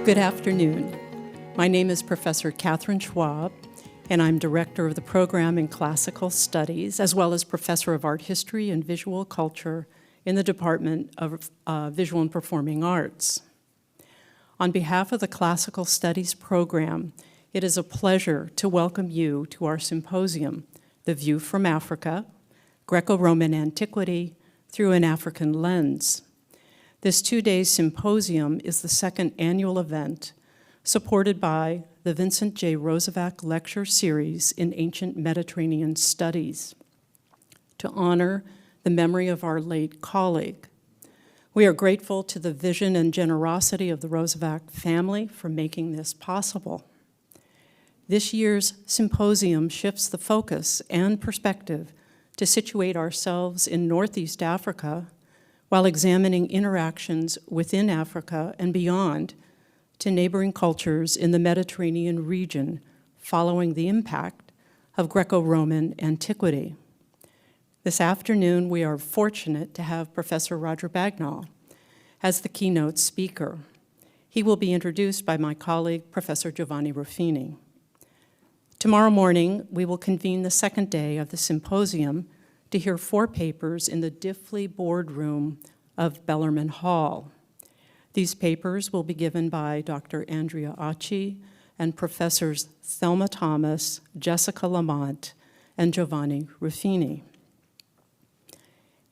Good afternoon. My name is Professor Catherine Schwab, and I'm Director of the Program in Classical Studies, as well as Professor of Art History and Visual Culture in the Department of Visual and Performing Arts. On behalf of the Classical Studies program, it is a pleasure to welcome you to our symposium, The View from Africa, Greco-Roman Antiquity Through an African Lens. This two-day symposium is the second annual event supported by the Vincent J. Rosovac Lecture Series in Ancient Mediterranean Studies to honor the memory of our late colleague. We are grateful to the vision and generosity of the Rosovac family for making this possible. This year's symposium shifts the focus and perspective to situate ourselves in Northeast Africa while examining interactions within Africa and beyond to neighboring cultures in the Mediterranean region following the impact of Greco-Roman antiquity. This afternoon, we are fortunate to have Professor Roger Bagnall as the keynote speaker. He will be introduced by my colleague, Professor Giovanni Ruffini. Tomorrow morning, we will convene the second day of the symposium to hear 4 papers in the Diffley boardroom of Bellarmine Hall. These papers will be given by Dr. Andrea Acci and Professors Thelma Thomas, Jessica Lamont, and Giovanni Ruffini.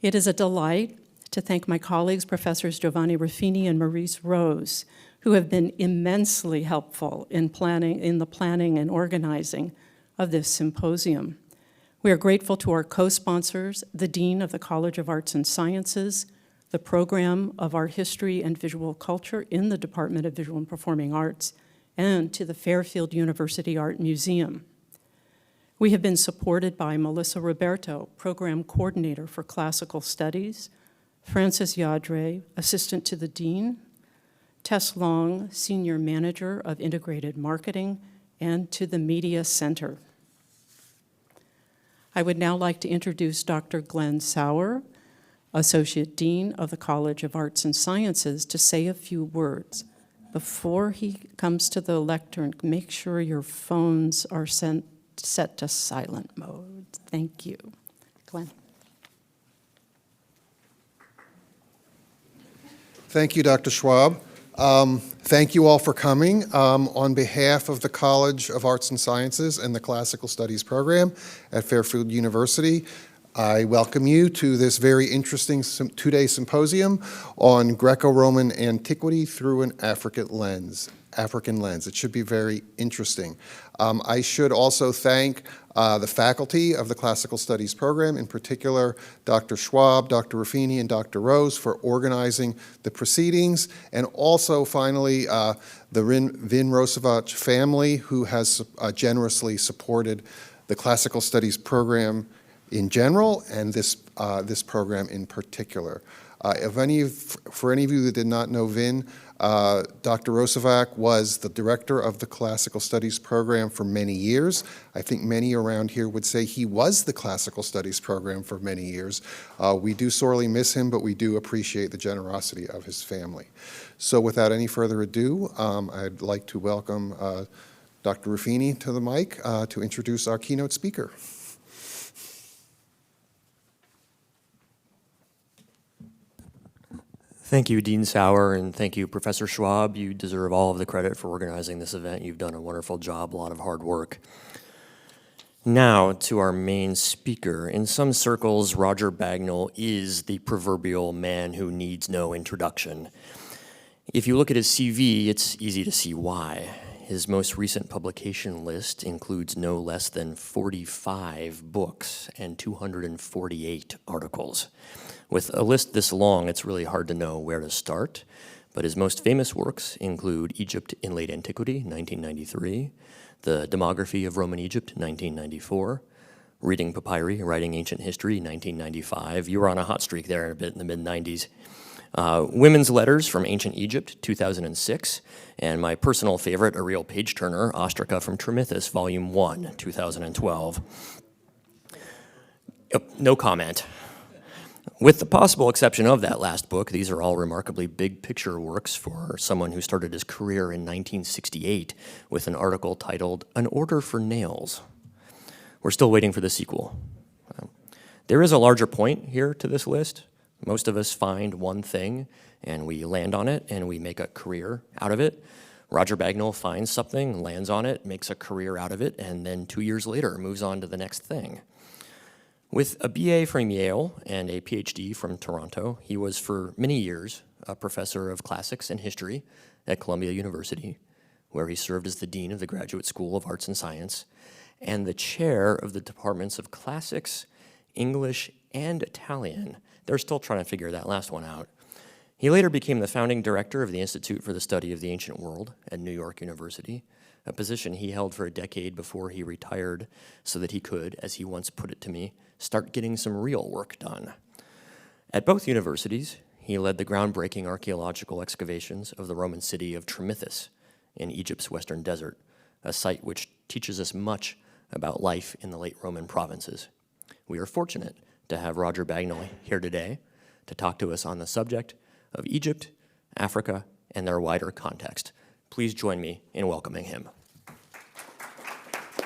It is a delight to thank my colleagues, Professors Giovanni Ruffini and Maurice Rose, who have been immensely helpful in the planning and organizing of this symposium. We are grateful to our co-sponsors, the Dean of the College of Arts and Sciences, the Program of Art History and Visual Culture in the Department of Visual and Performing Arts, and to the Fairfield University Art Museum. We have been supported by Melissa Roberto, Program Coordinator for Classical Studies, Francis Yadre, Assistant to the Dean, Tess Long, Senior Manager of Integrated Marketing, and to the Media Center. I would now like to introduce Dr. Glenn Sauer, Associate Dean of the College of Arts and Sciences, to say a few words. Before he comes to the lectern, make sure your phones are set to silent mode. Thank you. Glenn. Thank you, Dr. Schwab. Thank you all for coming. On behalf of the College of Arts and Sciences and the Classical Studies program at Fairfield University, I welcome you to this very interesting two-day symposium on Greco-Roman antiquity through an African lens. It should be very interesting. I should also thank the faculty of the Classical Studies program, in particular Dr. Schwab, Dr. Ruffini, and Dr. Rose for organizing the proceedings, and also finally the Vin Rosovac family, who has generously supported the Classical Studies program in general and this program in particular. For any of you that did not know Vin, Dr. Rosovac was the director of the Classical Studies program for many years. I think many around here would say he was the Classical Studies program for many years. We do sorely miss him, but we do appreciate the generosity of his family. So without any further ado, I'd like to welcome Dr. Ruffini to the mic to introduce our keynote speaker. Thank you, Dean Sauer, and thank you, Professor Schwab. You deserve all of the credit for organizing this event. You've done a wonderful job, a lot of hard work. Now to our main speaker. In some circles, Roger Bagnall is the proverbial man who needs no introduction. If you look at his CV, it's easy to see why. His most recent publication list includes no less than 45 books and 248 articles. With a list this long, it's really hard to know where to start, but his most famous works include Egypt in Late Antiquity, 1993, The Demography of Roman Egypt, 1994, Reading Papyri, Writing Ancient History, 1995. You were on a hot streak there a bit in the mid-90s. Women's Letters from Ancient Egypt, 2006, and my personal favorite, a real page-turner, Ostraca from Trimithis, Volume 1, 2012. No comment. With the possible exception of that last book, these are all remarkably big picture works for someone who started his career in 1968 with an article titled An Order for Nails. We're still waiting for the sequel. There is a larger point here to this list. Most of us find one thing and we land on it and we make a career out of it. Roger Bagnall finds something, lands on it, makes a career out of it, and then 2 years later moves on to the next thing. With a BA from Yale and a PhD from Toronto, he was for many years a professor of classics and history at Columbia University, where he served as the dean of the Graduate School of Arts and Science and the chair of the departments of classics, English, and Italian. They're still trying to figure that last one out. He later became the founding director of the Institute for the Study of the Ancient World at New York University, a position he held for a decade before he retired so that he could, as he once put it to me, start getting some real work done. At both universities, he led the groundbreaking archaeological excavations of the Roman city of Trimithis in Egypt's western desert, a site which teaches us much about life in the late Roman provinces. We are fortunate to have Roger Bagnall here today to talk to us on the subject of Egypt, Africa, and their wider context. Please join me in welcoming him.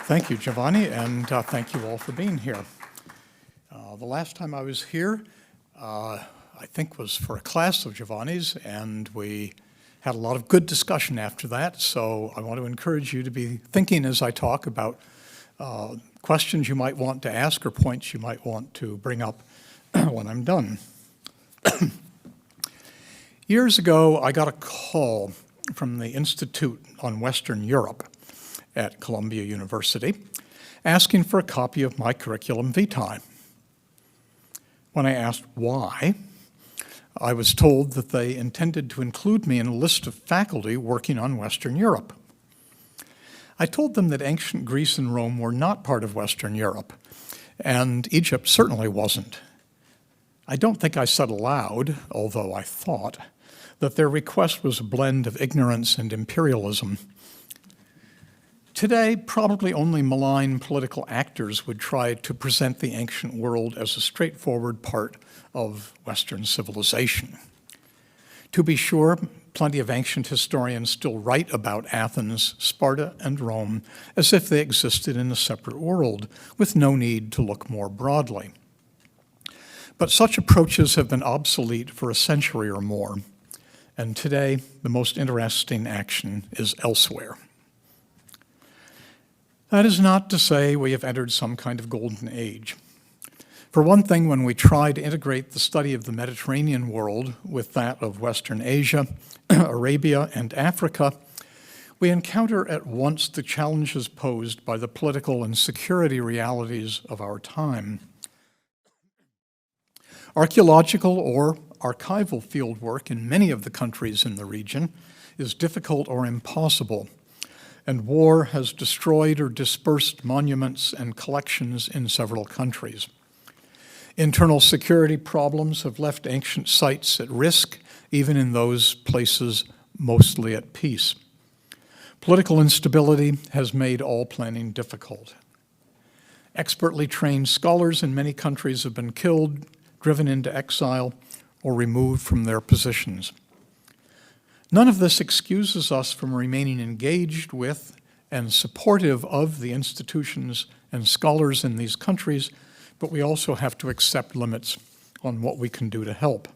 Thank you, Giovanni, and thank you all for being here. The last time I was here, I think was for a class of Giovanni's, and we had a lot of good discussion after that, so I want to encourage you to be thinking as I talk about questions you might want to ask or points you might want to bring up when I'm done. Years ago, I got a call from the Institute on Western Europe at Columbia University asking for a copy of my curriculum vitae. When I asked why, I was told that they intended to include me in a list of faculty working on Western Europe. I told them that ancient Greece and Rome were not part of Western Europe, and Egypt certainly wasn't. I don't think I said aloud, although I thought, that their request was a blend of ignorance and imperialism. Today, probably only malign political actors would try to present the ancient world as a straightforward part of Western civilization. To be sure, plenty of ancient historians still write about Athens, Sparta, and Rome as if they existed in a separate world, with no need to look more broadly. But such approaches have been obsolete for a century or more, and today the most interesting action is elsewhere. That is not to say we have entered some kind of golden age. For one thing, when we try to integrate the study of the Mediterranean world with that of Western Asia, Arabia, and Africa, we encounter at once the challenges posed by the political and security realities of our time. Archaeological or archival fieldwork in many of the countries in the region is difficult or impossible, and war has destroyed or dispersed monuments and collections in several countries. Internal security problems have left ancient sites at risk, even in those places mostly at peace. Political instability has made all planning difficult. Expertly trained scholars in many countries have been killed, driven into exile, or removed from their positions. None of this excuses us from remaining engaged with and supportive of the institutions and scholars in these countries, but we also have to accept limits on what we can do to help.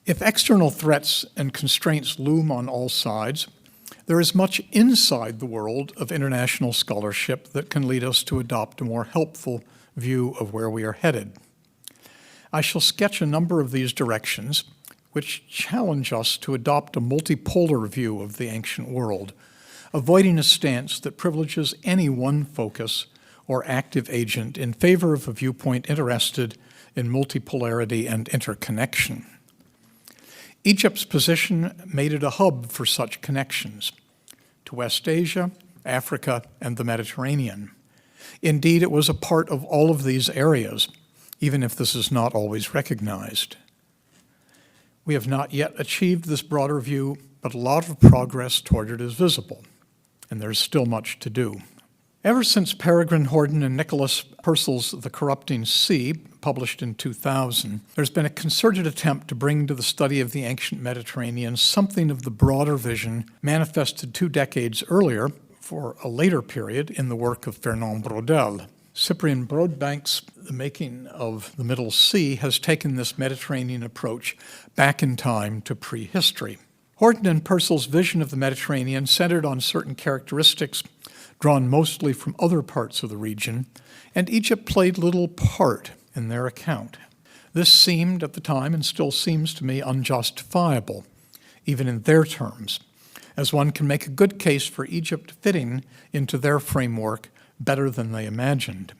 If external threats and constraints loom on all sides, there is much inside the world of international scholarship that can lead us to adopt a more helpful view of where we are headed. I shall sketch a number of these directions, which challenge us to adopt a multipolar view of the ancient world, avoiding a stance that privileges any one focus or active agent in favor of a viewpoint interested in multipolarity and interconnection. Egypt's position made it a hub for such connections to West Asia, Africa, and the Mediterranean. Indeed, it was a part of all of these areas, even if this is not always recognized. We have not yet achieved this broader view, but a lot of progress toward it is visible, and there's still much to do. Ever since Peregrine Horton and Nicholas Purcell's The Corrupting Sea, published in 2000, there's been a concerted attempt to bring to the study of the ancient Mediterranean something of the broader vision manifested 2 decades earlier for a later period in the work of Fernand Braudel. Cyprian Broadbank's The Making of the Middle Sea has taken this Mediterranean approach back in time to prehistory. Horton and Purcell's vision of the Mediterranean centered on certain characteristics drawn mostly from other parts of the region, and Egypt played little part in their account. This seemed at the time, and still seems to me, unjustifiable, even in their terms, as one can make a good case for Egypt fitting into their framework better than they imagined.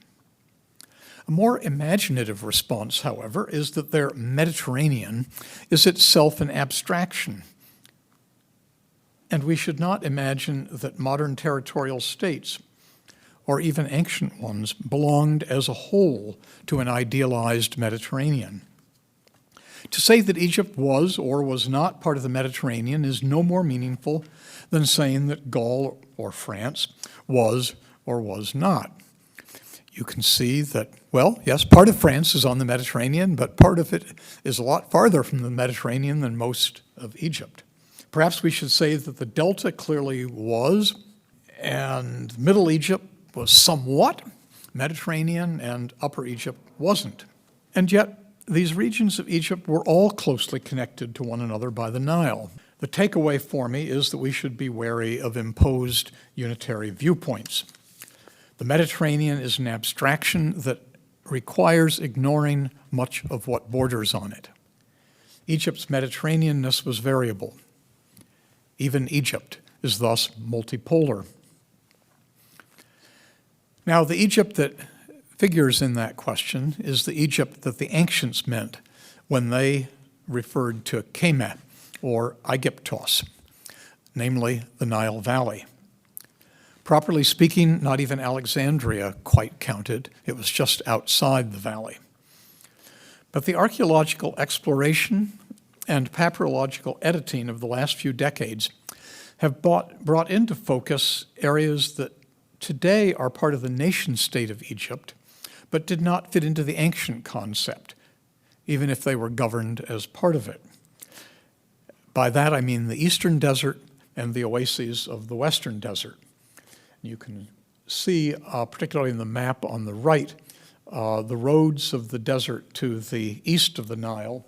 A more imaginative response, however, is that their Mediterranean is itself an abstraction, and we should not imagine that modern territorial states, or even ancient ones, belonged as a whole to an idealized Mediterranean. To say that Egypt was or was not part of the Mediterranean is no more meaningful than saying that Gaul or France was or was not. You can see that, well, yes, part of France is on the Mediterranean, but part of it is a lot farther from the Mediterranean than most of Egypt. Perhaps we should say that the Delta clearly was, and Middle Egypt was somewhat Mediterranean, and Upper Egypt wasn't. And yet, these regions of Egypt were all closely connected to one another by the Nile. The takeaway for me is that we should be wary of imposed unitary viewpoints. The Mediterranean is an abstraction that requires ignoring much of what borders on it. Egypt's Mediterraneanness was variable. Even Egypt is thus multipolar. Now, the Egypt that figures in that question is the Egypt that the ancients meant when they referred to Kemeh, or Aegyptos, namely the Nile Valley. Properly speaking, not even Alexandria quite counted. It was just outside the valley. But the archaeological exploration and papyrological editing of the last few decades have brought into focus areas that today are part of the nation-state of Egypt, but did not fit into the ancient concept, even if they were governed as part of it. By that I mean the eastern desert and the oases of the western desert. You can see, particularly in the map on the right, the roads of the desert to the east of the Nile.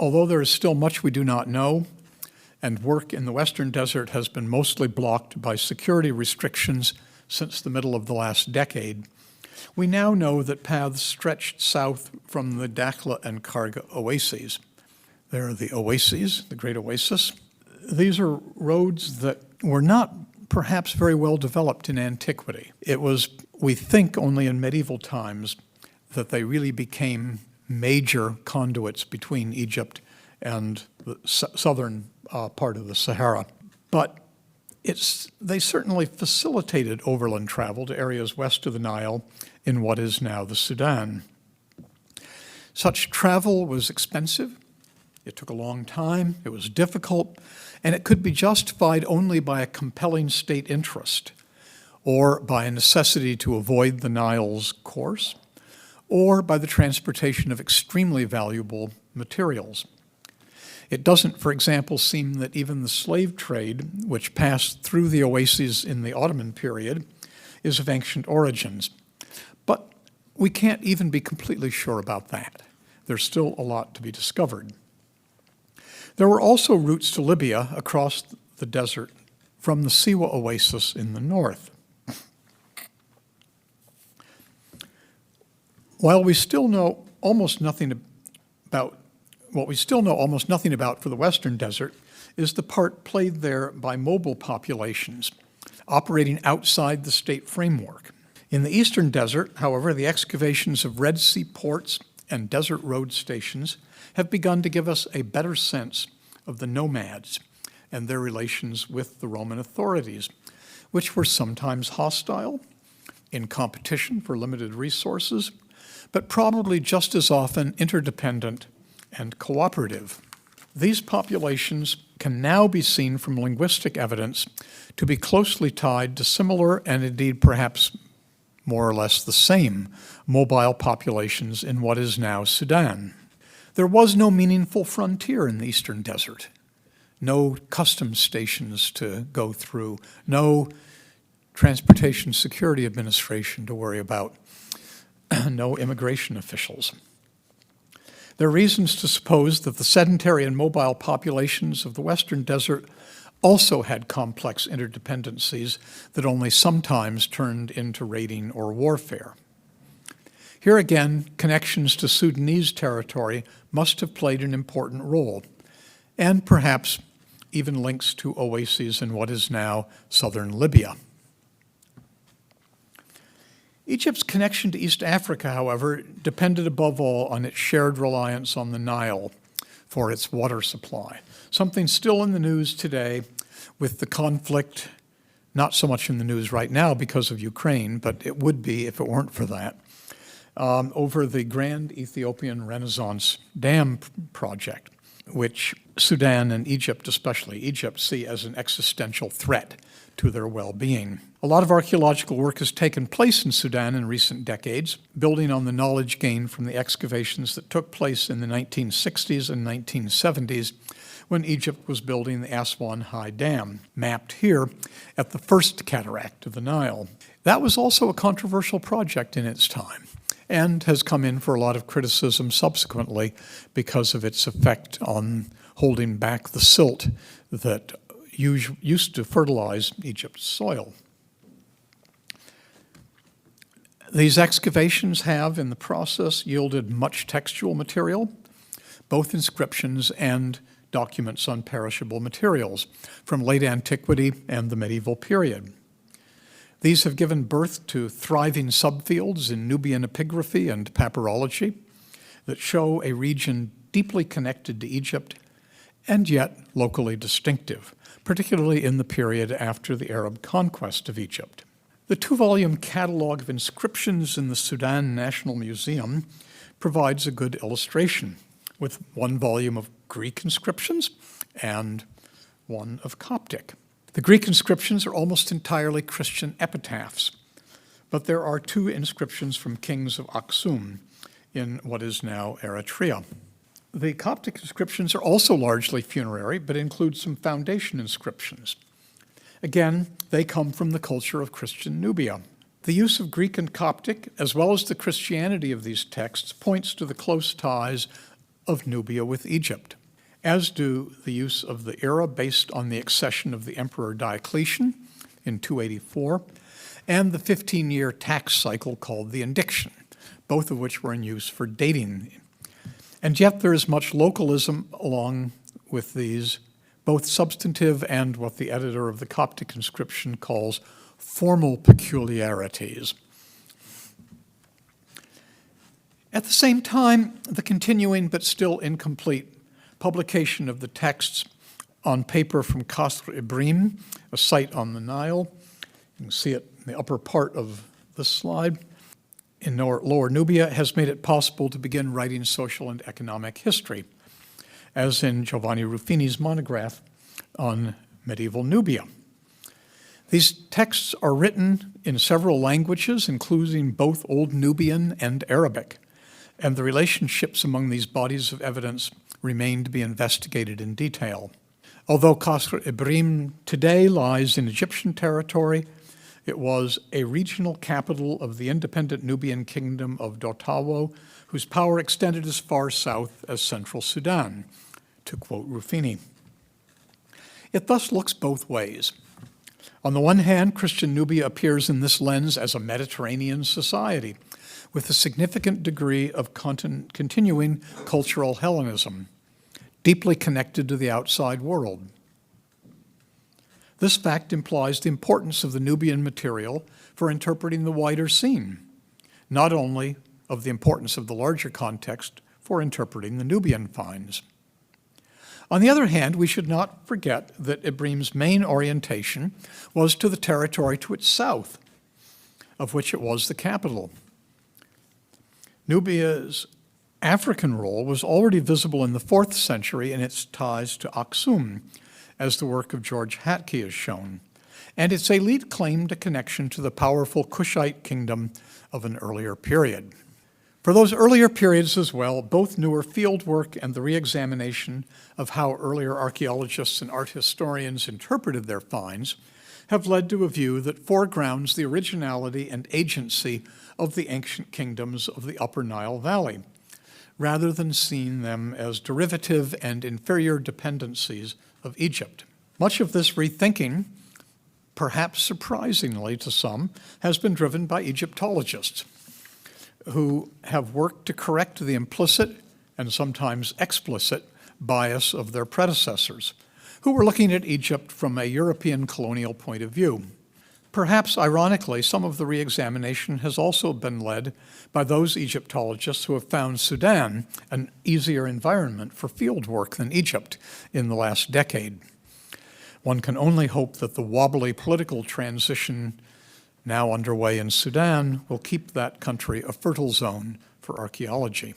Although there is still much we do not know, and work in the western desert has been mostly blocked by security restrictions since the middle of the last decade, we now know that paths stretched south from the Dakhla and Karga oases. There are the oases, the Great Oasis. These are roads that were not perhaps very well developed in antiquity. It was, we think, only in medieval times that they really became major conduits between Egypt and the southern part of the Sahara. But they certainly facilitated overland travel to areas west of the Nile in what is now the Sudan. Such travel was expensive, it took a long time, it was difficult, and it could be justified only by a compelling state interest, or by a necessity to avoid the Nile's course, or by the transportation of extremely valuable materials. It doesn't, for example, seem that even the slave trade, which passed through the oases in the Ottoman period, is of ancient origins. But we can't even be completely sure about that. There's still a lot to be discovered. There were also routes to Libya across the desert from the Siwa oasis in the north. While we still know almost nothing about what we still know almost nothing about for the Western Desert is the part played there by mobile populations operating outside the state framework. In the Eastern Desert, however, the excavations of Red Sea ports and desert road stations have begun to give us a better sense of the nomads and their relations with the Roman authorities, which were sometimes hostile, in competition for limited resources, but probably just as often interdependent and cooperative. These populations can now be seen from linguistic evidence to be closely tied to similar and indeed perhaps more or less the same mobile populations in what is now Sudan. There was no meaningful frontier in the Eastern Desert, no customs stations to go through, no Transportation Security Administration to worry about, no immigration officials. There are reasons to suppose that the sedentary and mobile populations of the Western Desert also had complex interdependencies that only sometimes turned into raiding or warfare. Here again, connections to Sudanese territory must have played an important role, and perhaps even links to oases in what is now southern Libya. Egypt's connection to East Africa, however, depended above all on its shared reliance on the Nile for its water supply, something still in the news today with the conflict, not so much in the news right now because of Ukraine, but it would be if it weren't for that, over the Grand Ethiopian Renaissance Dam project, which Sudan and Egypt, especially Egypt, see as an existential threat to their well-being. A lot of archaeological work has taken place in Sudan in recent decades, building on the knowledge gained from the excavations that took place in the 1960s and 1970s when Egypt was building the Aswan High Dam, mapped here at the first cataract of the Nile. That was also a controversial project in its time and has come in for a lot of criticism subsequently because of its effect on holding back the silt that used to fertilize Egypt's soil. These excavations have, in the process, yielded much textual material, both inscriptions and documents on perishable materials from late antiquity and the medieval period. These have given birth to thriving subfields in Nubian epigraphy and papyrology that show a region deeply connected to Egypt and yet locally distinctive, particularly in the period after the Arab conquest of Egypt. The two-volume catalog of inscriptions in the Sudan National Museum provides a good illustration, with one volume of Greek inscriptions and one of Coptic. The Greek inscriptions are almost entirely Christian epitaphs, but there are two inscriptions from kings of Aksum in what is now Eritrea. The Coptic inscriptions are also largely funerary, but include some foundation inscriptions. Again, they come from the culture of Christian Nubia. The use of Greek and Coptic, as well as the Christianity of these texts, points to the close ties of Nubia with Egypt, as do the use of the era based on the accession of the Emperor Diocletian in 284, and the 15-year tax cycle called the Indiction, both of which were in use for dating. And yet there is much localism along with these, both substantive and what the editor of the Coptic inscription calls formal peculiarities. At the same time, the continuing but still incomplete publication of the texts on paper from Kasr Ibrim, a site on the Nile, you can see it in the upper part of this slide, in Lower Nubia, has made it possible to begin writing social and economic history, as in Giovanni Ruffini's monograph on medieval Nubia. These texts are written in several languages, including both Old Nubian and Arabic, and the relationships among these bodies of evidence remain to be investigated in detail. Although Kasr Ibrim today lies in Egyptian territory, it was a regional capital of the independent Nubian kingdom of Dotawo, whose power extended as far south as central Sudan, to quote Ruffini. It thus looks both ways. On the one hand, Christian Nubia appears in this lens as a Mediterranean society, with a significant degree of continuing cultural Hellenism, deeply connected to the outside world. This fact implies the importance of the Nubian material for interpreting the wider scene, not only of the importance of the larger context for interpreting the Nubian finds. On the other hand, we should not forget that Ibrim's main orientation was to the territory to its south, of which it was the capital. Nubia's African role was already visible in the 4th century in its ties to Aksum, as the work of George Hatke has shown, and its elite claimed a connection to the powerful Kushite kingdom of an earlier period. For those earlier periods as well, both newer fieldwork and the re-examination of how earlier archaeologists and art historians interpreted their finds have led to a view that foregrounds the originality and agency of the ancient kingdoms of the Upper Nile Valley, rather than seeing them as derivative and inferior dependencies of Egypt. Much of this rethinking, perhaps surprisingly to some, has been driven by Egyptologists, who have worked to correct the implicit and sometimes explicit bias of their predecessors, who were looking at Egypt from a European colonial point of view. Perhaps ironically, some of the re-examination has also been led by those Egyptologists who have found Sudan an easier environment for field work than Egypt in the last decade. One can only hope that the wobbly political transition now underway in Sudan will keep that country a fertile zone for archaeology.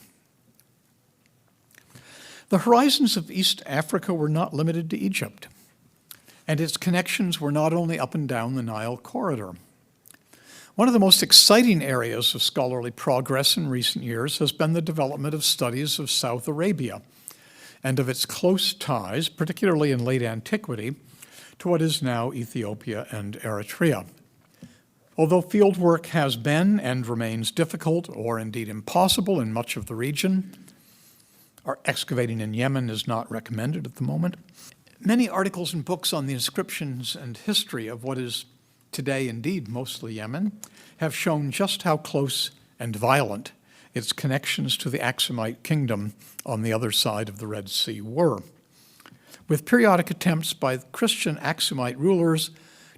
The horizons of East Africa were not limited to Egypt, and its connections were not only up and down the Nile corridor. One of the most exciting areas of scholarly progress in recent years has been the development of studies of South Arabia and of its close ties, particularly in late antiquity, to what is now Ethiopia and Eritrea. Although fieldwork has been and remains difficult or indeed impossible in much of the region, or excavating in Yemen is not recommended at the moment, many articles and books on the inscriptions and history of what is today indeed mostly Yemen have shown just how close and violent its connections to the Aksumite kingdom on the other side of the Red Sea were, with periodic attempts by Christian Aksumite rulers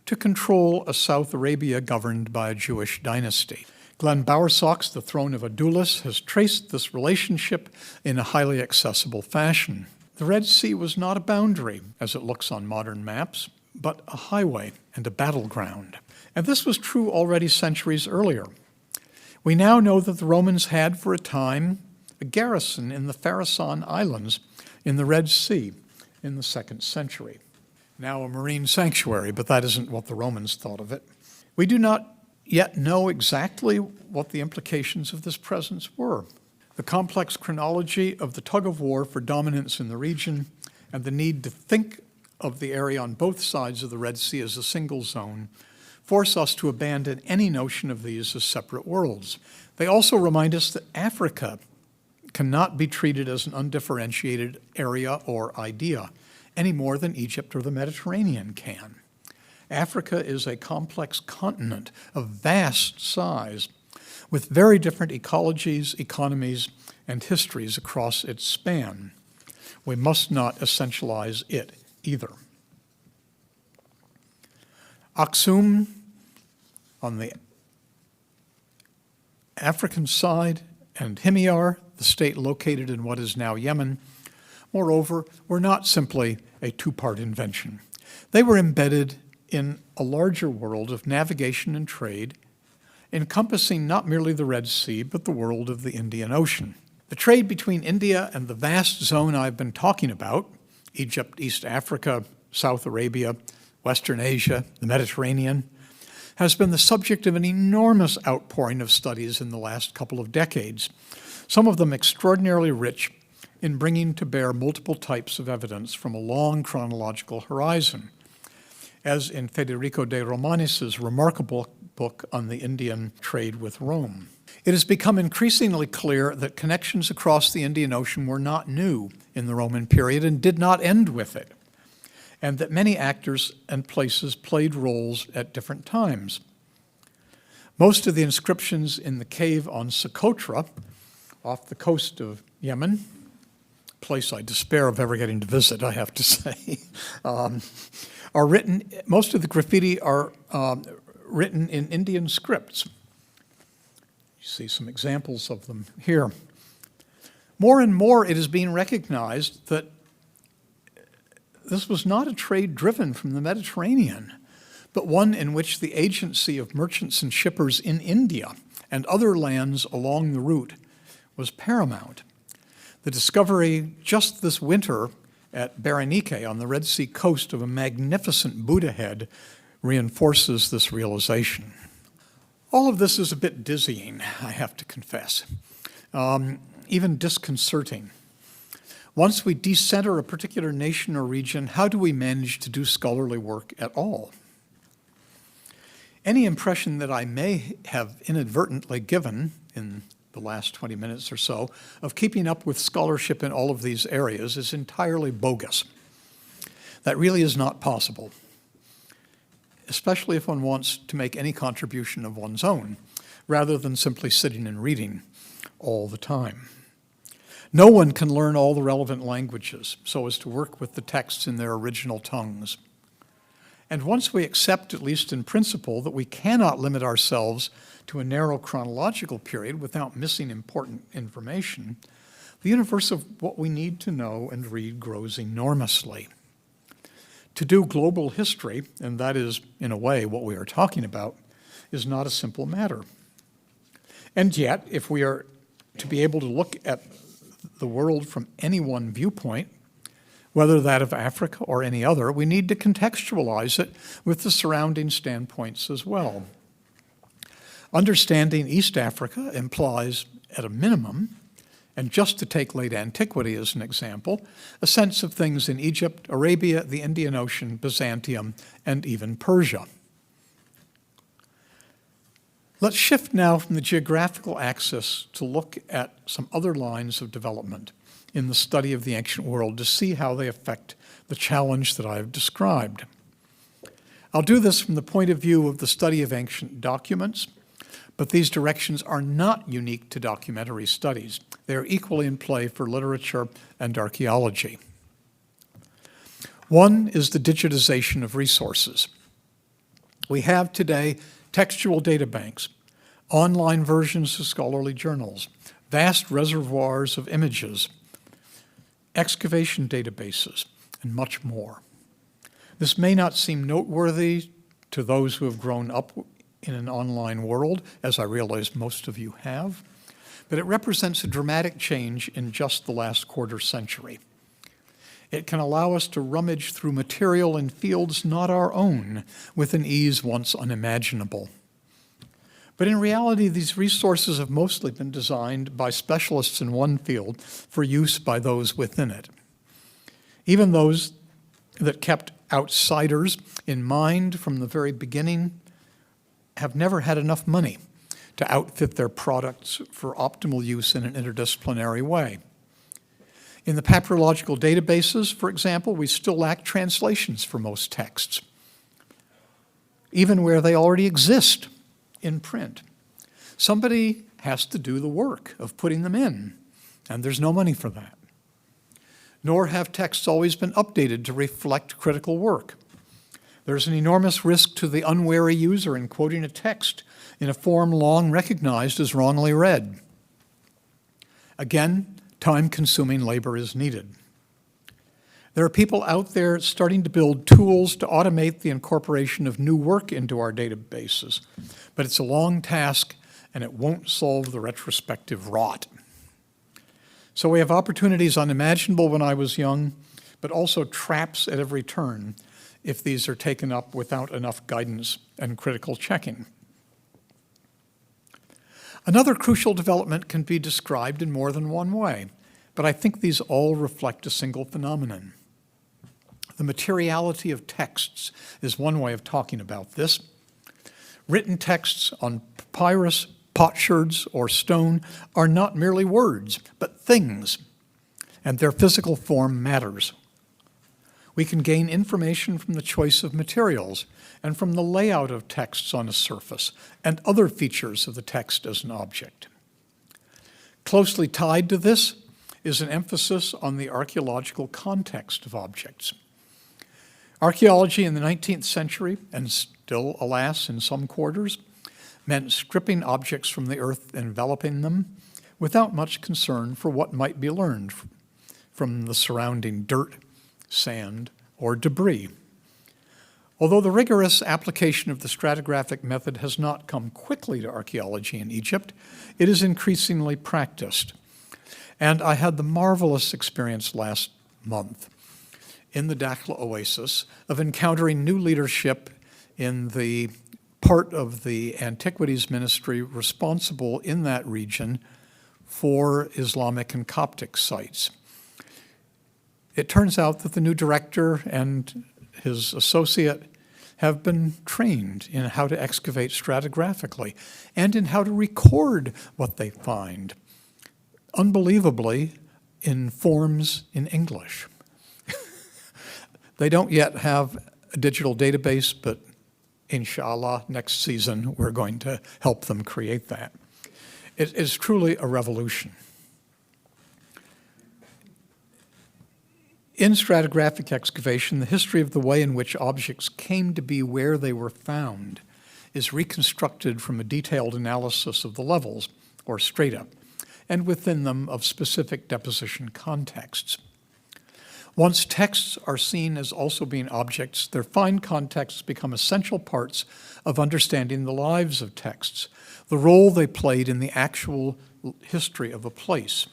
to control a South Arabia governed by a Jewish dynasty. Glenn Bowersock's The Throne of Adulis has traced this relationship in a highly accessible fashion. The Red Sea was not a boundary, as it looks on modern maps, but a highway and a battleground. And this was true already centuries earlier. We now know that the Romans had, for a time, a garrison in the Pharisson Islands in the Red Sea in the 2nd century. Now a marine sanctuary, but that isn't what the Romans thought of it. We do not yet know exactly what the implications of this presence were. The complex chronology of the tug-of-war for dominance in the region and the need to think of the area on both sides of the Red Sea as a single zone force us to abandon any notion of these as separate worlds. They also remind us that Africa cannot be treated as an undifferentiated area or idea, any more than Egypt or the Mediterranean can. Africa is a complex continent of vast size, with very different ecologies, economies, and histories across its span. We must not essentialize it either. Aksum, on the African side, and Himyar, the state located in what is now Yemen, moreover, were not simply a two-part invention. They were embedded in a larger world of navigation and trade, encompassing not merely the Red Sea, but the world of the Indian Ocean. The trade between India and the vast zone I've been talking about, Egypt, East Africa, South Arabia, Western Asia, the Mediterranean, has been the subject of an enormous outpouring of studies in the last couple of decades, some of them extraordinarily rich in bringing to bear multiple types of evidence from a long chronological horizon, as in Federico de Romanis's remarkable book on the Indian trade with Rome. It has become increasingly clear that connections across the Indian Ocean were not new in the Roman period and did not end with it, and that many actors and places played roles at different times. Most of the inscriptions in the cave on Socotra, off the coast of Yemen, a place I despair of ever getting to visit, I have to say, are written, most of the graffiti are written in Indian scripts. You see some examples of them here. More and more it is being recognized that this was not a trade driven from the Mediterranean, but one in which the agency of merchants and shippers in India and other lands along the route was paramount. The discovery just this winter at Berenike on the Red Sea coast of a magnificent Buddha head reinforces this realization. All of this is a bit dizzying, I have to confess, even disconcerting. Once we decenter a particular nation or region, how do we manage to do scholarly work at all? Any impression that I may have inadvertently given in the last 20 minutes or so of keeping up with scholarship in all of these areas is entirely bogus. That really is not possible, especially if one wants to make any contribution of one's own, rather than simply sitting and reading all the time. No one can learn all the relevant languages so as to work with the texts in their original tongues. And once we accept, at least in principle, that we cannot limit ourselves to a narrow chronological period without missing important information, the universe of what we need to know and read grows enormously. To do global history, and that is, in a way, what we are talking about, is not a simple matter. And yet, if we are to be able to look at the world from any one viewpoint, whether that of Africa or any other, we need to contextualize it with the surrounding standpoints as well. Understanding East Africa implies, at a minimum, and just to take late antiquity as an example, a sense of things in Egypt, Arabia, the Indian Ocean, Byzantium, and even Persia. Let's shift now from the geographical axis to look at some other lines of development in the study of the ancient world to see how they affect the challenge that I have described. I'll do this from the point of view of the study of ancient documents, but these directions are not unique to documentary studies. They are equally in play for literature and archaeology. One is the digitization of resources. We have today textual databanks, online versions of scholarly journals, vast reservoirs of images, excavation databases, and much more. This may not seem noteworthy to those who have grown up in an online world, as I realize most of you have, but it represents a dramatic change in just the last quarter century. It can allow us to rummage through material in fields not our own with an ease once unimaginable. But in reality, these resources have mostly been designed by specialists in one field for use by those within it. Even those that kept outsiders in mind from the very beginning have never had enough money to outfit their products for optimal use in an interdisciplinary way. In the papyrological databases, for example, we still lack translations for most texts, even where they already exist in print. Somebody has to do the work of putting them in, and there's no money for that. Nor have texts always been updated to reflect critical work. There's an enormous risk to the unwary user in quoting a text in a form long recognized as wrongly read. Again, time-consuming labor is needed. There are people out there starting to build tools to automate the incorporation of new work into our databases, but it's a long task and it won't solve the retrospective rot. So we have opportunities unimaginable when I was young, but also traps at every turn if these are taken up without enough guidance and critical checking. Another crucial development can be described in more than one way, but I think these all reflect a single phenomenon. The materiality of texts is one way of talking about this. Written texts on papyrus, potsherds, or stone are not merely words, but things, and their physical form matters. We can gain information from the choice of materials and from the layout of texts on a surface and other features of the text as an object. Closely tied to this is an emphasis on the archaeological context of objects. Archaeology in the 19th century, and still, alas, in some quarters, meant stripping objects from the earth enveloping them without much concern for what might be learned from the surrounding dirt, sand, or debris. Although the rigorous application of the stratigraphic method has not come quickly to archaeology in Egypt, it is increasingly practiced. And I had the marvelous experience last month in the Dakhla Oasis of encountering new leadership in the part of the Antiquities Ministry responsible in that region for Islamic and Coptic sites. It turns out that the new director and his associate have been trained in how to excavate stratigraphically and in how to record what they find, unbelievably, in forms in English. They don't yet have a digital database, but inshallah, next season, we're going to help them create that. It is truly a revolution. In stratigraphic excavation, the history of the way in which objects came to be where they were found is reconstructed from a detailed analysis of the levels, or strata, and within them of specific deposition contexts. Once texts are seen as also being objects, their fine contexts become essential parts of understanding the lives of texts, the role they played in the actual history of a place.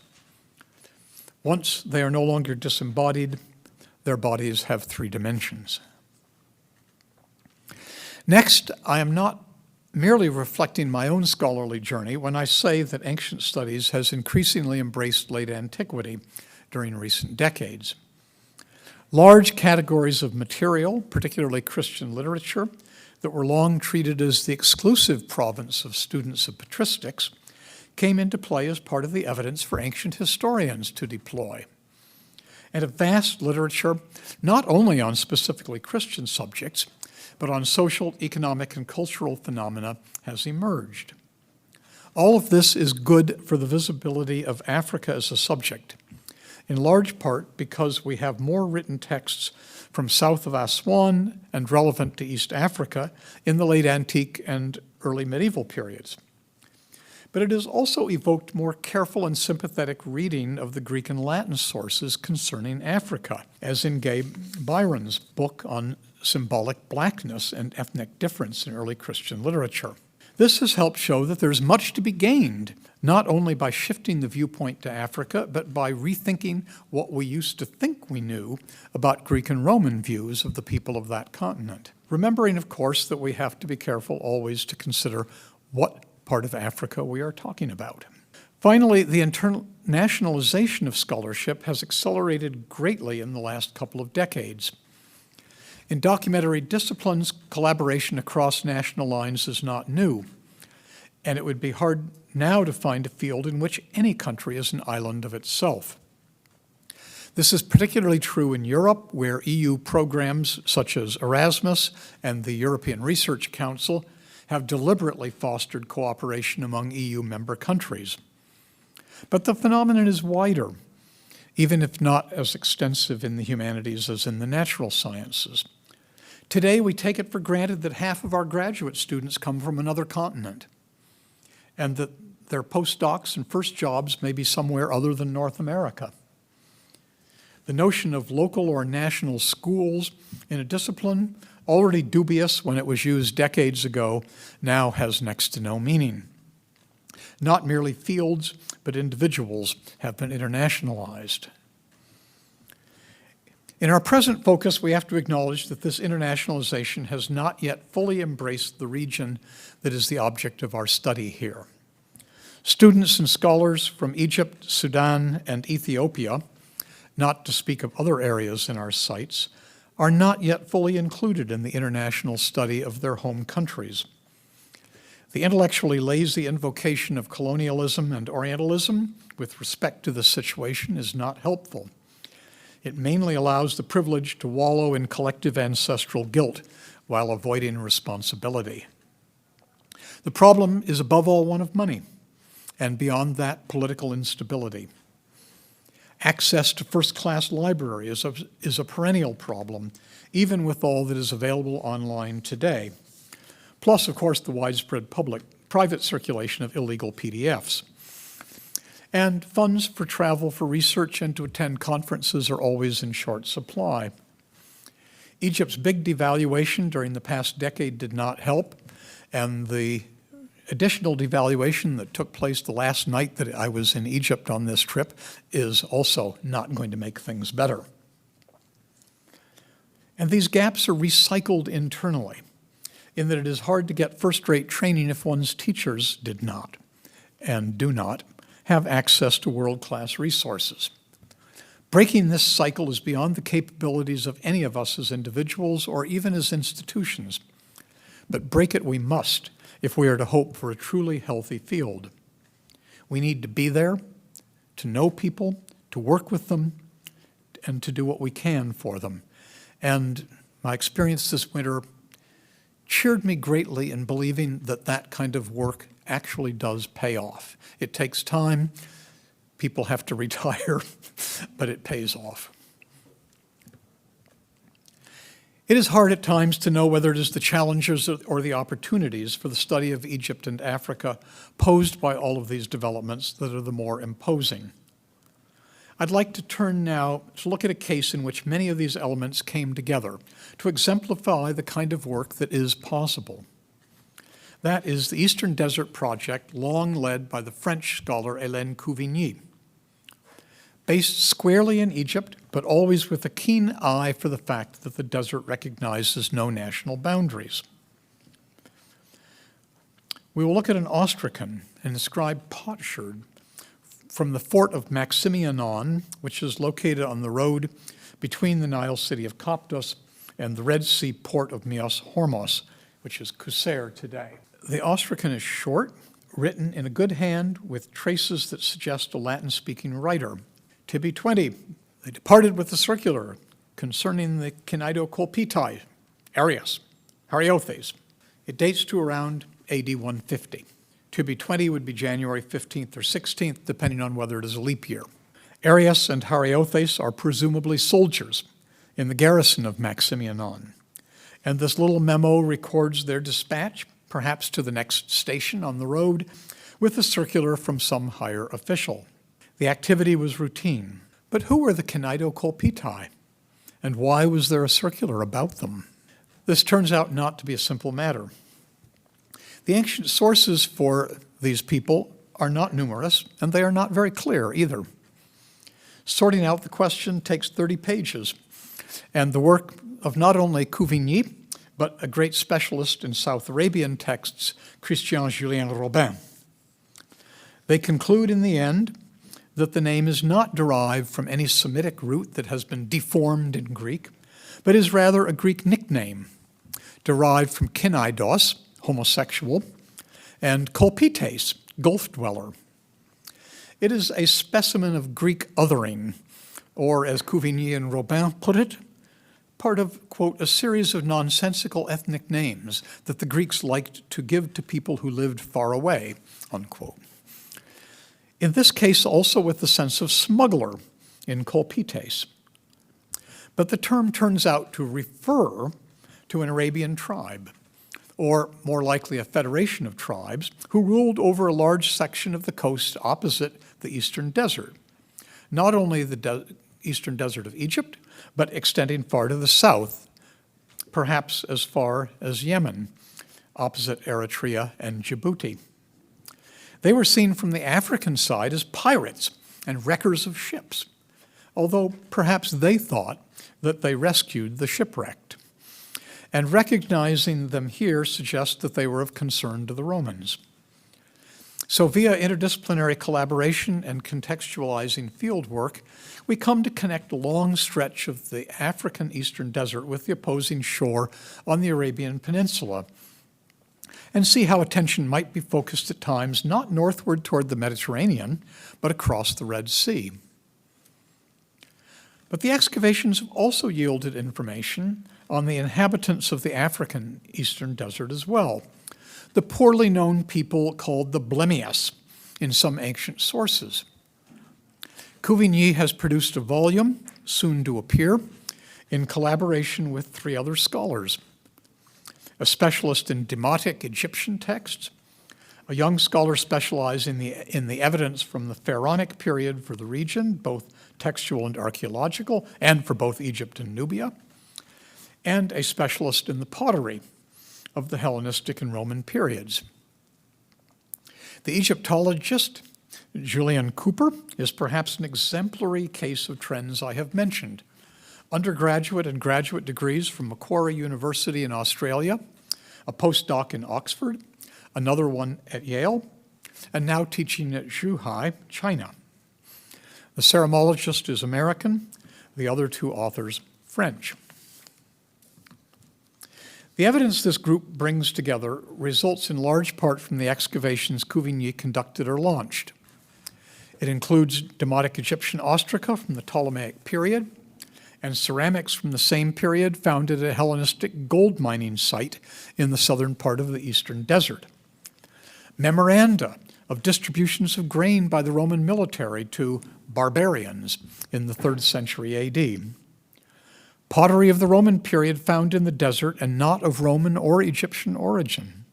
Once they are no longer disembodied, their bodies have 3 dimensions. Next, I am not merely reflecting my own scholarly journey when I say that ancient studies has increasingly embraced late antiquity during recent decades. Large categories of material, particularly Christian literature, that were long treated as the exclusive province of students of patristics, came into play as part of the evidence for ancient historians to deploy. And a vast literature, not only on specifically Christian subjects, but on social, economic, and cultural phenomena, has emerged. All of this is good for the visibility of Africa as a subject, in large part because we have more written texts from south of Aswan and relevant to East Africa in the late antique and early medieval periods. But it has also evoked more careful and sympathetic reading of the Greek and Latin sources concerning Africa, as in Gay Byron's book on symbolic blackness and ethnic difference in early Christian literature. This has helped show that there's much to be gained, not only by shifting the viewpoint to Africa, but by rethinking what we used to think we knew about Greek and Roman views of the people of that continent. Remembering, of course, that we have to be careful always to consider what part of Africa we are talking about. Finally, the internationalization of scholarship has accelerated greatly in the last couple of decades. In documentary disciplines, collaboration across national lines is not new, and it would be hard now to find a field in which any country is an island of itself. This is particularly true in Europe, where EU programs such as Erasmus and the European Research Council have deliberately fostered cooperation among EU member countries. But the phenomenon is wider, even if not as extensive in the humanities as in the natural sciences. Today, we take it for granted that half of our graduate students come from another continent, and that their postdocs and first jobs may be somewhere other than North America. The notion of local or national schools in a discipline, already dubious when it was used decades ago, now has next to no meaning. Not merely fields, but individuals have been internationalized. In our present focus, we have to acknowledge that this internationalization has not yet fully embraced the region that is the object of our study here. Students and scholars from Egypt, Sudan, and Ethiopia, not to speak of other areas in our sites, are not yet fully included in the international study of their home countries. The intellectually lazy invocation of colonialism and Orientalism with respect to the situation is not helpful. It mainly allows the privileged to wallow in collective ancestral guilt while avoiding responsibility. The problem is above all one of money, and beyond that, political instability. Access to first-class library is a perennial problem, even with all that is available online today. Plus, of course, the widespread private circulation of illegal PDFs. And funds for travel for research and to attend conferences are always in short supply. Egypt's big devaluation during the past decade did not help, and the additional devaluation that took place the last night that I was in Egypt on this trip is also not going to make things better. And these gaps are recycled internally, in that it is hard to get first-rate training if one's teachers did not, and do not, have access to world-class resources. Breaking this cycle is beyond the capabilities of any of us as individuals or even as institutions. But break it we must if we are to hope for a truly healthy field. We need to be there, to know people, to work with them, and to do what we can for them. And my experience this winter cheered me greatly in believing that that kind of work actually does pay off. It takes time, people have to retire, but it pays off. It is hard at times to know whether it is the challenges or the opportunities for the study of Egypt and Africa posed by all of these developments that are the more imposing. I'd like to turn now to look at a case in which many of these elements came together to exemplify the kind of work that is possible. That is the Eastern Desert Project, long led by the French scholar Hélène Couvigny. Based squarely in Egypt, but always with a keen eye for the fact that the desert recognizes no national boundaries. We will look at an ostracon, an inscribed potsherd, from the fort of Maximianon, which is located on the road between the Nile city of Coptos and the Red Sea port of Myos Hormos, which is Qusair today. The ostracon is short, written in a good hand with traces that suggest a Latin-speaking writer. Tibi 20, they departed with the circular concerning the Kinaidokolpitai, Arius, Hariothes. It dates to around AD 150. Tibi 20 would be January 15th or 16th, depending on whether it is a leap year. Arius and Hariothes are presumably soldiers in the garrison of Maximianon. And this little memo records their dispatch, perhaps to the next station on the road, with a circular from some higher official. The activity was routine. But who were the Kinaidokolpitai? And why was there a circular about them? This turns out not to be a simple matter. The ancient sources for these people are not numerous, and they are not very clear either. Sorting out the question takes 30 pages, and the work of not only Couvigny, but a great specialist in South Arabian texts, Christian Julien Robin. They conclude in the end that the name is not derived from any Semitic root that has been deformed in Greek, but is rather a Greek nickname, derived from kinaidos, homosexual, and kolpites, gulf dweller. It is a specimen of Greek othering, or as Couvigny and Robin put it, part of, quote, a series of nonsensical ethnic names that the Greeks liked to give to people who lived far away, unquote. In this case, also with the sense of smuggler in kolpites. But the term turns out to refer to an Arabian tribe, or more likely a federation of tribes, who ruled over a large section of the coast opposite the Eastern Desert. Not only the Eastern Desert of Egypt, but extending far to the south, perhaps as far as Yemen, opposite Eritrea and Djibouti. They were seen from the African side as pirates and wreckers of ships, although perhaps they thought that they rescued the shipwrecked. And recognizing them here suggests that they were of concern to the Romans. So via interdisciplinary collaboration and contextualizing field work, we come to connect a long stretch of the African Eastern Desert with the opposing shore on the Arabian Peninsula, and see how attention might be focused at times not northward toward the Mediterranean, but across the Red Sea. But the excavations have also yielded information on the inhabitants of the African Eastern Desert as well, the poorly known people called the Blemias in some ancient sources. Couvigny has produced a volume, soon to appear, in collaboration with 3 other scholars: a specialist in demotic Egyptian texts, a young scholar specializing in the evidence from the Pharaonic period for the region, both textual and archaeological, and for both Egypt and Nubia, and a specialist in the pottery of the Hellenistic and Roman periods. The Egyptologist Julian Cooper is perhaps an exemplary case of trends I have mentioned, undergraduate and graduate degrees from Macquarie University in Australia, a postdoc in Oxford, another one at Yale, and now teaching at Zhuhai, China. The ceramologist is American, the other two authors French. The evidence this group brings together results in large part from the excavations Couvigny conducted or launched. It includes Demotic Egyptian ostraca from the Ptolemaic period and ceramics from the same period found at a Hellenistic gold mining site in the southern part of the eastern desert. Memoranda of distributions of grain by the Roman military to barbarians in the 3rd century AD. Pottery of the Roman period found in the desert and not of Roman or Egyptian origin,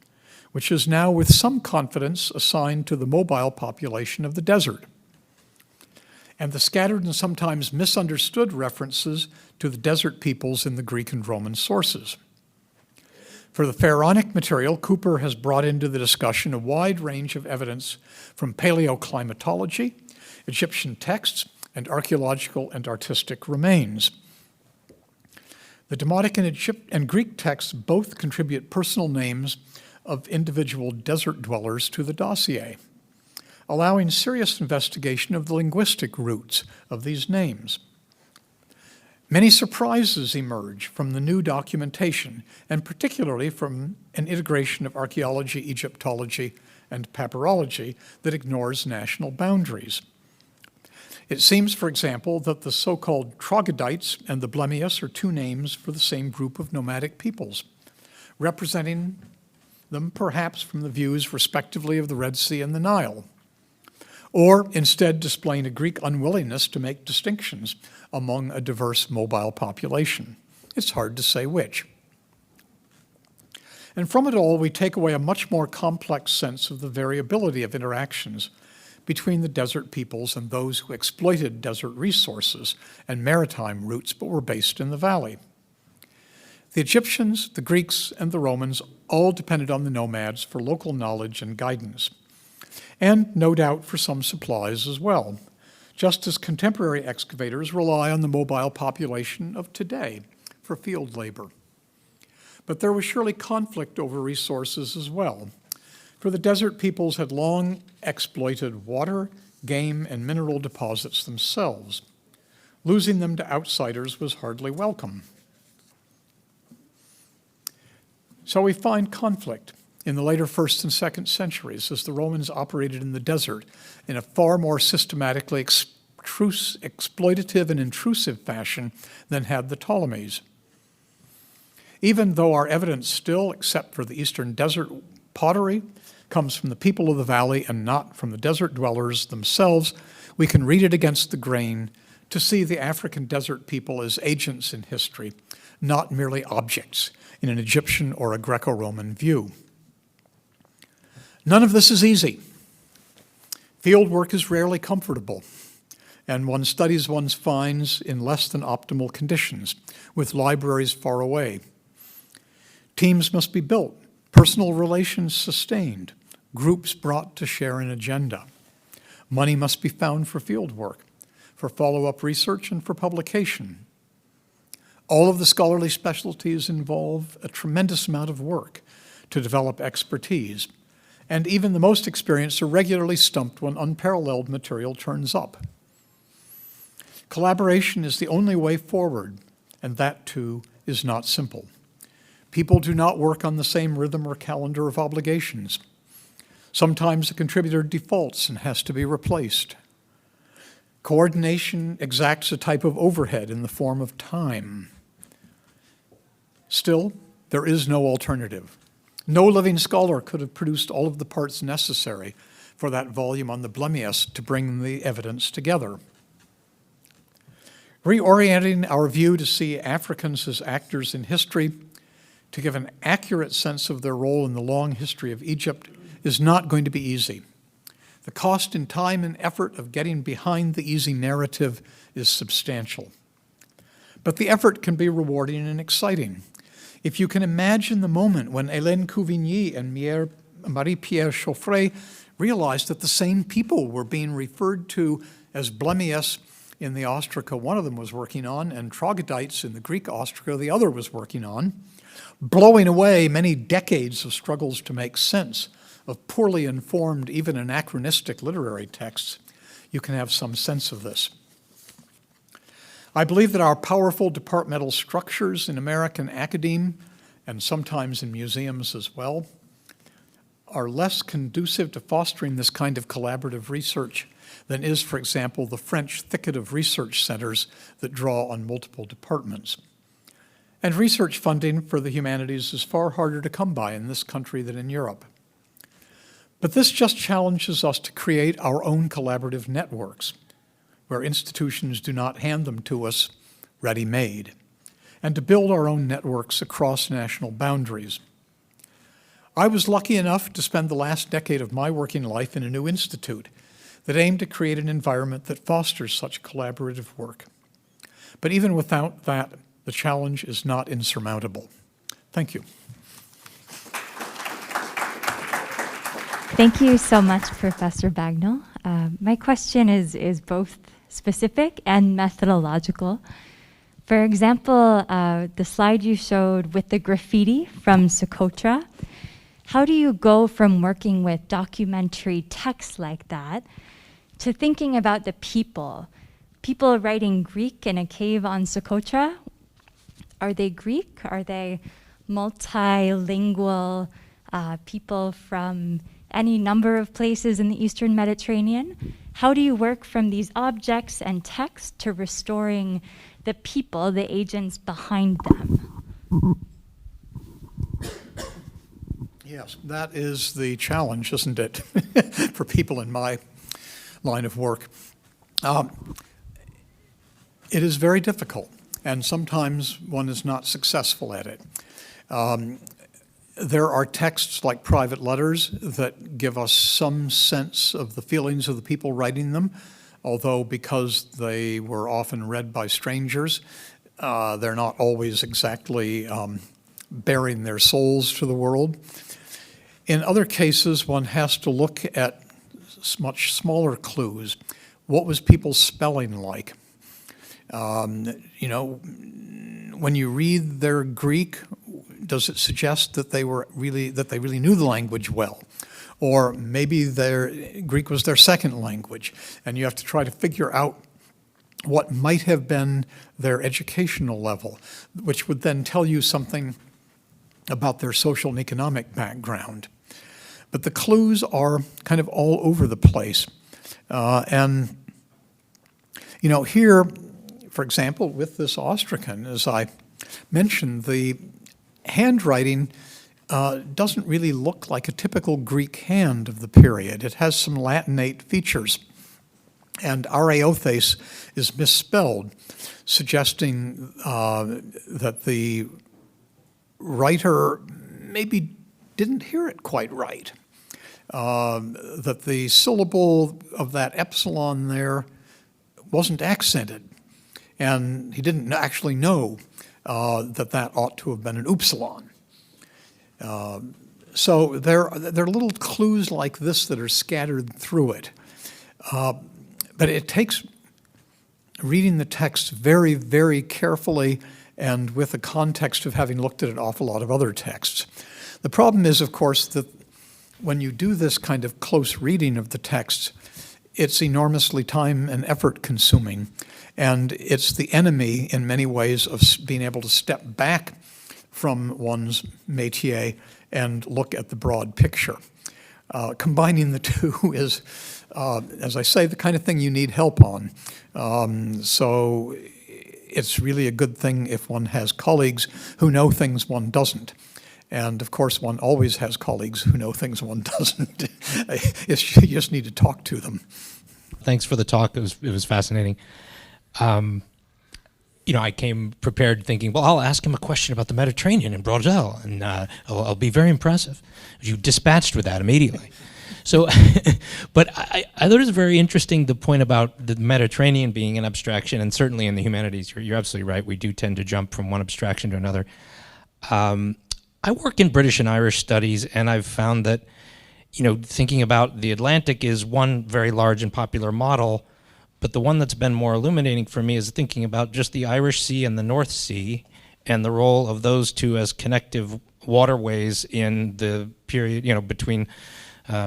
which is now with some confidence assigned to the mobile population of the desert. And the scattered and sometimes misunderstood references to the desert peoples in the Greek and Roman sources. For the pharaonic material, Cooper has brought into the discussion a wide range of evidence from paleoclimatology, Egyptian texts, and archaeological and artistic remains. The Demotic and Greek texts both contribute personal names of individual desert dwellers to the dossier, allowing serious investigation of the linguistic roots of these names. Many surprises emerge from the new documentation, and particularly from an integration of archaeology, Egyptology, and papyrology that ignores national boundaries. It seems, for example, that the so-called troglodytes and the Blemius are two names for the same group of nomadic peoples, representing them perhaps from the views respectively of the Red Sea and the Nile, or instead displaying a Greek unwillingness to make distinctions among a diverse mobile population. It's hard to say which. And from it all, we take away a much more complex sense of the variability of interactions between the desert peoples and those who exploited desert resources and maritime routes but were based in the valley. The Egyptians, the Greeks, and the Romans all depended on the nomads for local knowledge and guidance, and no doubt for some supplies as well, just as contemporary excavators rely on the mobile population of today for field labor. But there was surely conflict over resources as well, for the desert peoples had long exploited water, game, and mineral deposits themselves. Losing them to outsiders was hardly welcome. So we find conflict in the later 1st and 2nd centuries as the Romans operated in the desert in a far more systematically exploitative and intrusive fashion than had the Ptolemies. Even though our evidence still, except for the eastern desert pottery, comes from the people of the valley and not from the desert dwellers themselves, we can read it against the grain to see the African desert people as agents in history, not merely objects in an Egyptian or a Greco-Roman view. None of this is easy. Field work is rarely comfortable, and one studies one's finds in less than optimal conditions, with libraries far away. Teams must be built, personal relations sustained, groups brought to share an agenda. Money must be found for field work, for follow-up research, and for publication. All of the scholarly specialties involve a tremendous amount of work to develop expertise, and even the most experienced are regularly stumped when unparalleled material turns up. Collaboration is the only way forward, and that too is not simple. People do not work on the same rhythm or calendar of obligations. Sometimes a contributor defaults and has to be replaced. Coordination exacts a type of overhead in the form of time. Still, there is no alternative. No living scholar could have produced all of the parts necessary for that volume on the Blemius to bring the evidence together. Reorienting our view to see Africans as actors in history, to give an accurate sense of their role in the long history of Egypt, is not going to be easy. The cost in time and effort of getting behind the easy narrative is substantial. But the effort can be rewarding and exciting. If you can imagine the moment when Hélène Couvigny and Marie-Pierre Chauffret realized that the same people were being referred to as Blemius in the ostraca one of them was working on, and troglodytes in the Greek ostraca the other was working on, blowing away many decades of struggles to make sense of poorly informed, even anachronistic literary texts. You can have some sense of this. I believe that our powerful departmental structures in American academe, and sometimes in museums as well, are less conducive to fostering this kind of collaborative research than is, for example, the French thicket of research centers that draw on multiple departments. And research funding for the humanities is far harder to come by in this country than in Europe. But this just challenges us to create our own collaborative networks, where institutions do not hand them to us ready-made, and to build our own networks across national boundaries. I was lucky enough to spend the last decade of my working life in a new institute that aimed to create an environment that fosters such collaborative work. But even without that, the challenge is not insurmountable. Thank you. Thank you so much, Professor Bagnall. My question is both specific and methodological. For example, the slide you showed with the graffiti from Socotra, how do you go from working with documentary text like that to thinking about the people? People writing Greek in a cave on Socotra, are they Greek? Are they multilingual people from any number of places in the Eastern Mediterranean? How do you work from these objects and text to restoring the people, the agents behind them? Yes, that is the challenge, isn't it, for people in my line of work. It is very difficult, and sometimes one is not successful at it. There are texts like private letters that give us some sense of the feelings of the people writing them, although because they were often read by strangers, they're not always exactly bearing their souls to the world. In other cases, one has to look at much smaller clues. What was people's spelling like? When you read their Greek, does it suggest that they really knew the language well? Or maybe their Greek was their second language, and you have to try to figure out what might have been their educational level, which would then tell you something about their social and economic background. But the clues are kind of all over the place. Here, for example, with this Ostracan, as I mentioned, the handwriting doesn't really look like a typical Greek hand of the period. It has some Latinate features. And Areothes is misspelled, suggesting that the writer maybe didn't hear it quite right. That the syllable of that epsilon there wasn't accented. And he didn't actually know that ought to have been an upsilon. So there are little clues like this that are scattered through it. But it takes reading the text very, very carefully and with the context of having looked at an awful lot of other texts. The problem is, of course, that when you do this kind of close reading of the text, it's enormously time and effort consuming. And it's the enemy, in many ways, of being able to step back from one's métier and look at the broad picture. Combining the two is, as I say, the kind of thing you need help on. So it's really a good thing if one has colleagues who know things one doesn't. And of course, one always has colleagues who know things one doesn't. You just need to talk to them. Thanks for the talk. It was fascinating. I came prepared thinking, well, I'll ask him a question about the Mediterranean and Brodel, and I'll be very impressive. You dispatched with that immediately. So, but I thought it was very interesting, the point about the Mediterranean being an abstraction, and certainly in the humanities, you're absolutely right. We do tend to jump from one abstraction to another. I work in British and Irish studies, and I've found that, thinking about the Atlantic is one very large and popular model, but the one that's been more illuminating for me is thinking about just the Irish Sea and the North Sea and the role of those two as connective waterways in the period, between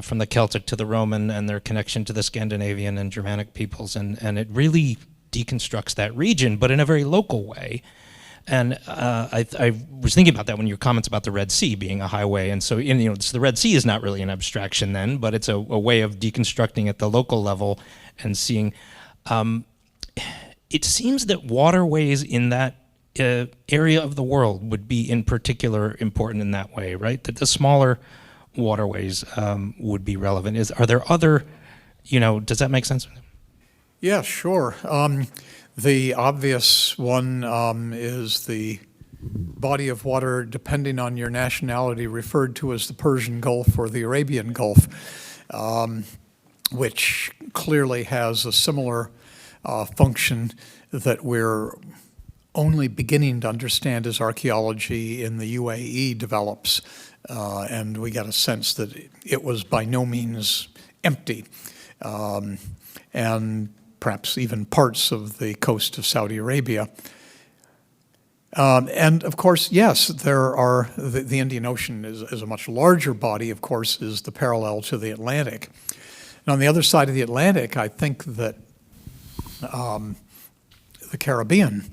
from the Celtic to the Roman and their connection to the Scandinavian and Germanic peoples. And it really deconstructs that region, but in a very local way. And I was thinking about that when your comments about the Red Sea being a highway. And so, the Red Sea is not really an abstraction then, but it's a way of deconstructing at the local level and seeing. It seems that waterways in that area of the world would be in particular important in that way, right? That the smaller waterways would be relevant. Are there other, does that make sense? Yeah, sure. The obvious one is the body of water, depending on your nationality, referred to as the Persian Gulf or the Arabian Gulf, which clearly has a similar function that we're only beginning to understand as archaeology in the UAE develops. And we got a sense that it was by no means empty. And perhaps even parts of the coast of Saudi Arabia. And of course, yes, there are, the Indian Ocean is a much larger body, of course, is the parallel to the Atlantic. And on the other side of the Atlantic, I think that the Caribbean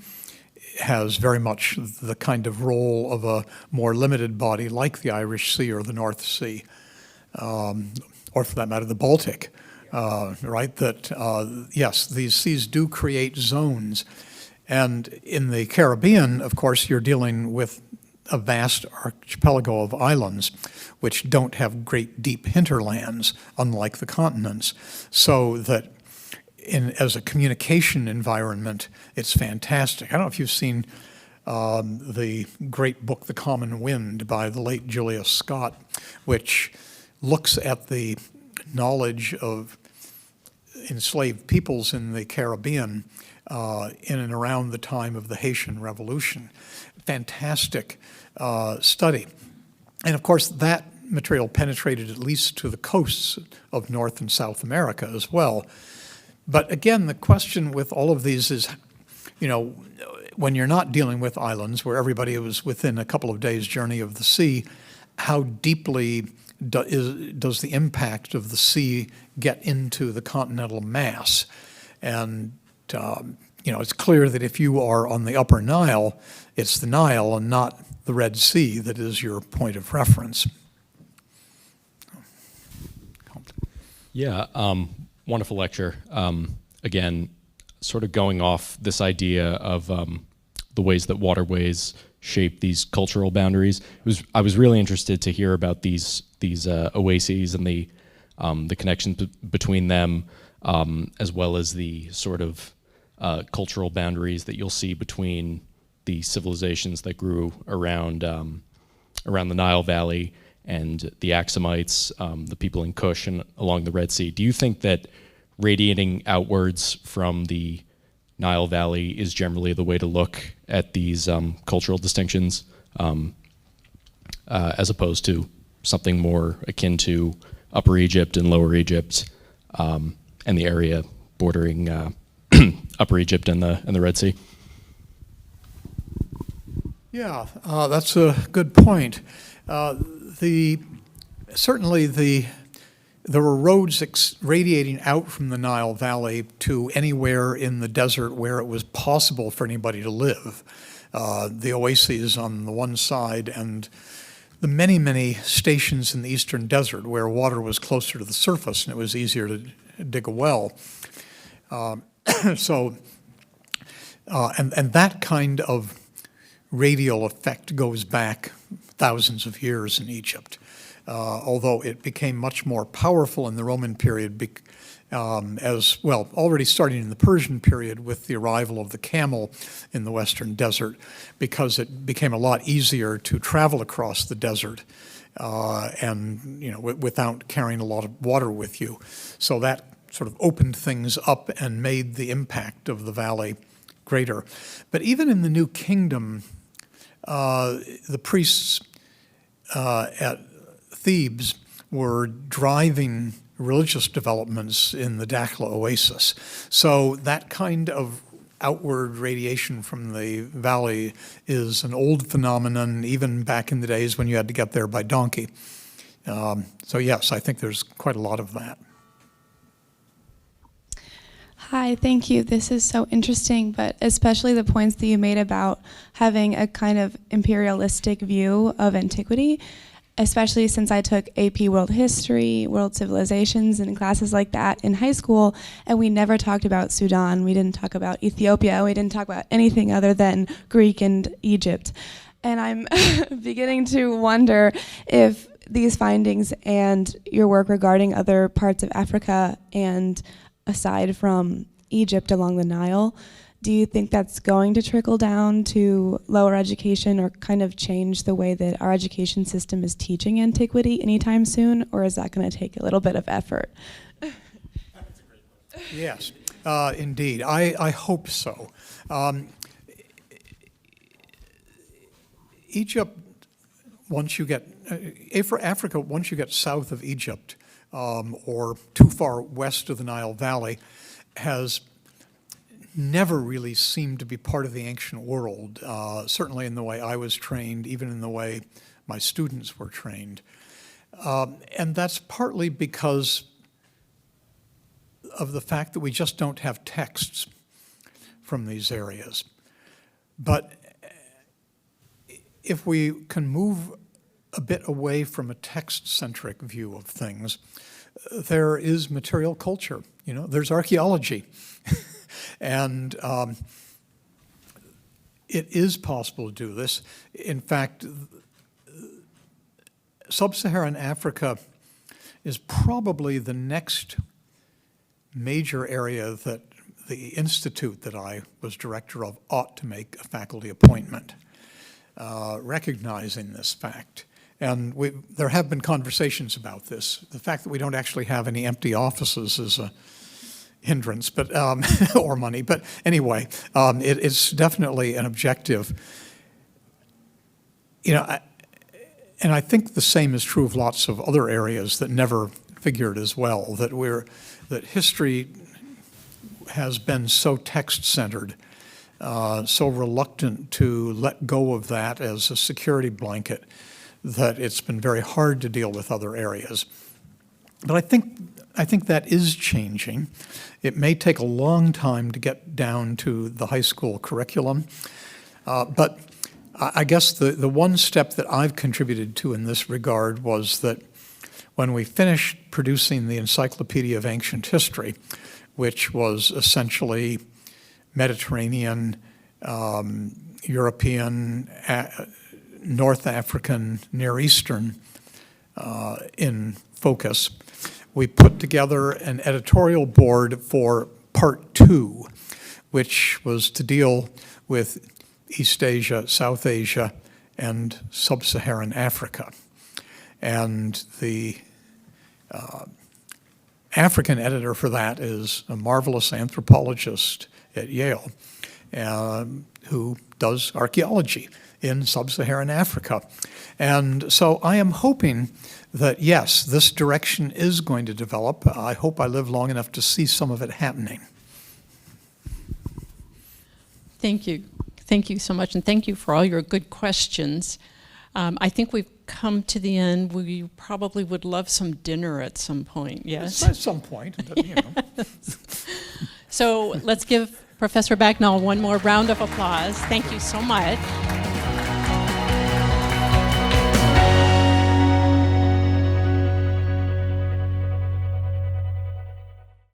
has very much the kind of role of a more limited body like the Irish Sea or the North Sea, or for that matter, the Baltic. Right, that yes, these seas do create zones. And in the Caribbean, of course, you're dealing with a vast archipelago of islands which don't have great deep hinterlands, unlike the continents. So that as a communication environment, it's fantastic. I don't know if you've seen the great book, The Common Wind, by the late Julius Scott, which looks at the knowledge of enslaved peoples in the Caribbean in and around the time of the Haitian Revolution. Fantastic study. And of course, that material penetrated at least to the coasts of North and South America as well. But again, the question with all of these is, when you're not dealing with islands where everybody was within a couple of days' journey of the sea, how deeply does the impact of the sea get into the continental mass? And, it's clear that if you are on the upper Nile, it's the Nile and not the Red Sea that is your point of reference. Yeah, wonderful lecture. Again, sort of going off this idea of the ways that waterways shape these cultural boundaries. I was really interested to hear about these oases and the connections between them, as well as the sort of cultural boundaries that you'll see between the civilizations that grew around the Nile Valley and the Axumites, the people in Kush and along the Red Sea. Do you think that radiating outwards from the Nile Valley is generally the way to look at these cultural distinctions, as opposed to something more akin to Upper Egypt and Lower Egypt, and the area bordering Upper Egypt and the Red Sea? Yeah, that's a good point. Certainly there were roads radiating out from the Nile Valley to anywhere in the desert where it was possible for anybody to live. The oases on the one side and the many, many stations in the eastern desert where water was closer to the surface and it was easier to dig a well. And that kind of radial effect goes back thousands of years in Egypt. Although it became much more powerful in the Roman period, as well, already starting in the Persian period with the arrival of the camel in the western desert, because it became a lot easier to travel across the desert and without carrying a lot of water with you. So that sort of opened things up and made the impact of the valley greater. But even in the New Kingdom, the priests at Thebes were driving religious developments in the Dakhla Oasis. So that kind of outward radiation from the valley is an old phenomenon, even back in the days when you had to get there by donkey. So yes, I think there's quite a lot of that. Hi, thank you. This is so interesting, but especially the points that you made about having a kind of imperialistic view of antiquity, especially since I took AP World History, World Civilizations, and classes like that in high school, and we never talked about Sudan, we didn't talk about Ethiopia, we didn't talk about anything other than Greek and Egypt. And I'm beginning to wonder if these findings and your work regarding other parts of Africa and aside from Egypt along the Nile, do you think that's going to trickle down to lower education or kind of change the way that our education system is teaching antiquity anytime soon, or is that going to take a little bit of effort? Yes, indeed. I hope so. Egypt, once you get, Africa, once you get south of Egypt, or too far west of the Nile Valley, has never really seemed to be part of the ancient world, certainly in the way I was trained, even in the way my students were trained. And that's partly because of the fact that we just don't have texts from these areas. But if we can move a bit away from a text-centric view of things, there is material culture, there's archaeology. And it is possible to do this. In fact, sub-Saharan Africa is probably the next major area that the institute that I was director of ought to make a faculty appointment, recognizing this fact. And there have been conversations about this. The fact that we don't actually have any empty offices is a hindrance, but or money. But anyway, it's definitely an objective. And I think the same is true of lots of other areas that never figured as well. That history has been so text-centered, so reluctant to let go of that as a security blanket, that it's been very hard to deal with other areas. But I think that is changing. It may take a long time to get down to the high school curriculum, but I guess the one step that I've contributed to in this regard was that when we finished producing the Encyclopedia of Ancient History, which was essentially Mediterranean, European, North African, Near Eastern in focus, we put together an editorial board for part 2, which was to deal with East Asia, South Asia, and Sub-Saharan Africa. And the African editor for that is a marvelous anthropologist at Yale who does archaeology in Sub-Saharan Africa. And so I am hoping that, yes, this direction is going to develop. I hope I live long enough to see some of it happening. Thank you. Thank you so much, and thank you for all your good questions. I think we've come to the end. We probably would love some dinner at some point, yes? At some point, but, So let's give Professor Bagnall one more round of applause. Thank you so much.